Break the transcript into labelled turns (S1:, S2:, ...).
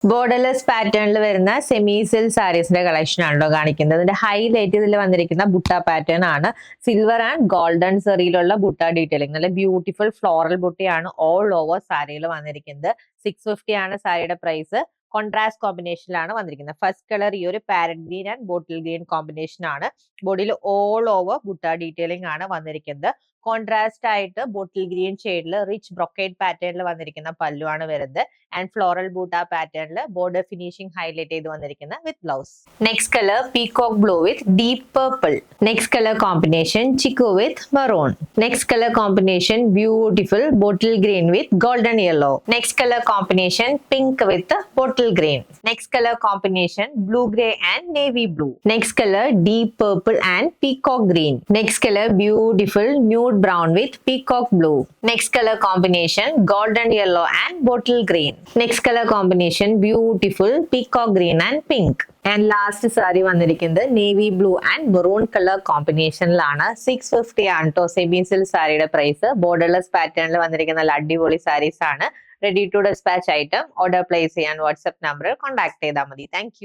S1: Borderless പാറ്റേണിൽ വരുന്ന semi silk സാരീസിന്റെ collection ആണല്ലോ കാണിക്കുന്നത്. അതിന്റെ ഹൈലൈറ്റ് ഇതിൽ വന്നിരിക്കുന്ന ബുട്ട പാറ്റേൺ ആണ്. സിൽവർ ആൻഡ് ഗോൾഡൻ സെറിയിലുള്ള ബുട്ട ഡീറ്റെയിലിംഗ്, നല്ല ബ്യൂട്ടിഫുൾ ഫ്ലോറൽ ബുട്ടയാണ് ഓൾ ഓവർ സാരിയിൽ വന്നിരിക്കുന്നത്. 650 ആണ് സാരിയുടെ പ്രൈസ്. കോൺട്രാസ്റ്റ് കോമ്പിനേഷനിലാണ് വന്നിരിക്കുന്നത്. ഫസ്റ്റ് കളർ ഈ ഒരു parrot green and bottle green combination ആണ്. ബോഡിയിൽ ഓൾ ഓവർ ബുട്ട ഡീറ്റെയിലിംഗ് ആണ് വന്നിരിക്കുന്നത്. കോൺട്രാസ്റ്റ് ആയിട്ട് ബോട്ടിൽ ഗ്രീൻ ഷെയ്ഡിൽ റിച്ച് ബ്രൊക്കേഡ് പാറ്റേണിൽ വന്നിരിക്കുന്ന പല്ലു ആണ് വരുന്നത്. ആൻഡ് ഫ്ലോറൽ ബൂട്ട പാറ്റേണിൽ ബോർഡർ ഫിനിഷിംഗ് ഹൈലൈറ്റ് ചെയ്ത് വന്നിരിക്കുന്ന with blouse. Next colour peacock blue with deep purple. Next colour combination chikoo with maroon. Next colour combination beautiful bottle green with golden yellow. Next colour combination pink with bottle green. Next colour combination blue grey and navy blue. Next colour deep purple and peacock green. Next colour beautiful nude brown with peacock blue. Next color combination golden yellow and bottle green. Next color combination beautiful peacock green and pink. And last saree വന്നിരിക്കുന്നത് navy blue and maroon colour കോമ്പിനേഷനിലാണ്. 650 ആണ് ട്ടോ semi silk സാരിയുടെ price. Borderless പാറ്റേണിൽ വന്നിരിക്കുന്ന നല്ല അടിപൊളി sarees ആണ്. Ready to dispatch item order place ചെയ്യാൻ വാട്സ്ആപ്പ് നമ്പറിൽ കോൺടാക്ട് ചെയ്താൽ മതി. താങ്ക്